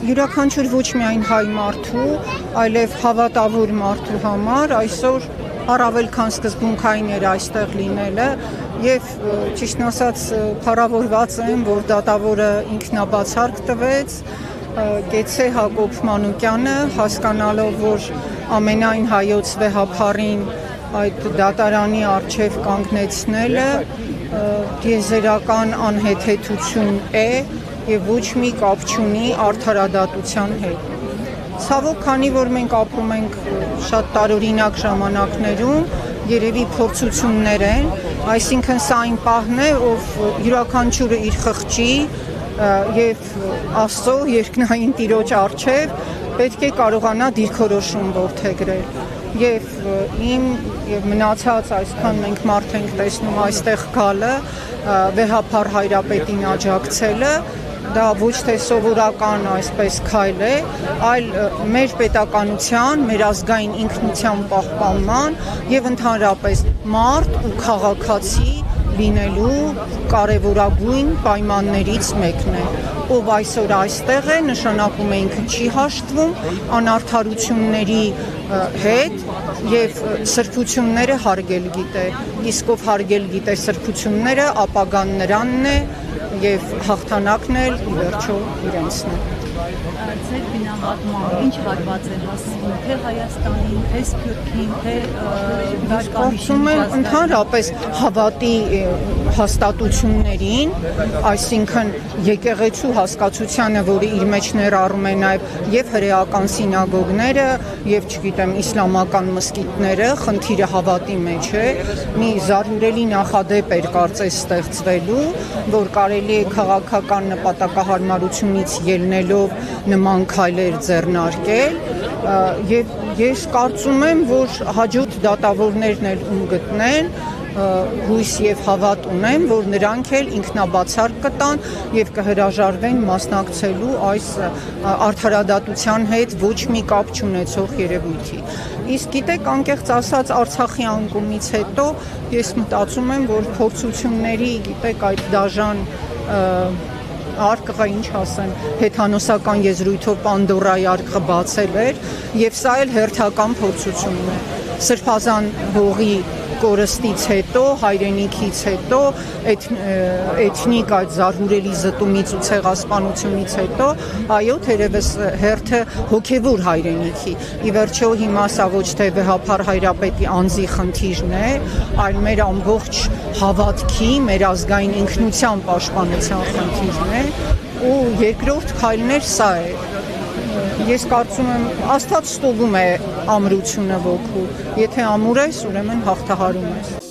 յուրաքանչյուր ոչ միայն հայ մարդու, այլև հավատավոր մարդու համար այսօր առավել քան սկզբունքային էր այստեղ լինելը եւ ճիշտն ասած փառավորված եմ, որ դատավորը ինքնաբացարկ տվեց Գեցե Հակոբ Մանուկյանը, հասկանալով, որ ամենայն հայոց վեհափառին այդ դատարանի առջև կանգնեցնելը դիեզերական անհեթեթություն է եւ ոչ մի կապ չունի արդարադատության հետ։ Ցավոք, քանի որ մենք ապրում ենք շատ տարօրինակ ժամանակներում, երևի փորձություններ են, այսինքն սա այն պահն է, ով յուրաքանչյուրը իր խղճի եւ Աստծո երկնային Տիրոջ առջև պետք է կարողանա դիրքորոշում որդեգրել։ Եվ իմ եւ մնացած այսքան մենք մարդ ենք տեսնում այստեղ գալը, վեհափառ հայրապետին աջակցելը, դա ոչ թե սովորական այսպես քայլ է, այլ մեր պետականության, մեր ազգային ինքնության պահպանման եւ ընդհանրապես մարդ ու քաղաքացի լինելու կարևորագույն պայմաններից մեկն է։ Ով այսօր այստեղ է, նշանակում է ինքը չի հաշտվում անարդարությունների հետ եւ սրբությունները հարգել գիտե։ Իսկ ով հարգել գիտե սրբությունները, ապագան նրանն է եւ հաղթանակն էլ ի վերջո իրենցն է։ Ձեր բնավորման ինչ հարված է հասցվում թե Հայաստանին, թե Սփյուռքին, թե Կարծում եմ ընդհանրապես հավատի հաստատություններին, այսինքն եկեղեցու հասկացությանը, որը իր մեջ ներառում է նաև եւ հրեական սինագոգները, եւ չգիտեմ, իսլամական մզկիթները, խնդիրը հավատի մեջ է, մի զարհուրելի նախադեպ էր կարծես ստեղծվելու, որ կարելի է քաղաքական նպատակահարմարությունից ելնելով նման քայլեր ձեռնարկել եւ ես կարծում եմ, որ հաջորդ դատավորներն էլ գտնեն հույս եւ հավատ ունեմ, որ նրանք էլ ինքնաբացարկ կտան եւ կհրաժարվեն մասնակցելու այս արդարադատության հետ ոչ մի կապ չունեցող երևույթի։ Իսկ գիտեք, անկեղծ ասած, Արցախի անկումից հետո ես մտածում եմ, որ փորձությունների, գիտեք, այդ դաժան արկղը, ինչ ասեմ, հեթանոսական եզրույթով Պանդորայի արկղը բացել էր եւ սա էլ հերթական փորձությունն է։ Սրբազան հողի կորստից հետո, հայրենիքից հետո, էթնիկ այդ զարհուրելի զտումից ու ցեղասպանությունից հետո, այո, թերևս հերթը հոգևոր հայրենիքի։ Ի վերջո հիմա սա ոչ թե վեհափառ հայրապետի անձի խնդիրն է, այլ մեր ամբողջ հավատքի, մեր ազգային ինքնության պաշտպանության խնդիրն է, ու երկրորդ քայլն էր սա է։ Ես կարծում եմ, Աստված ստուգում է ամրությունը ոգու, եթե ամուր ես, ուրեմն հաղթահարում ես։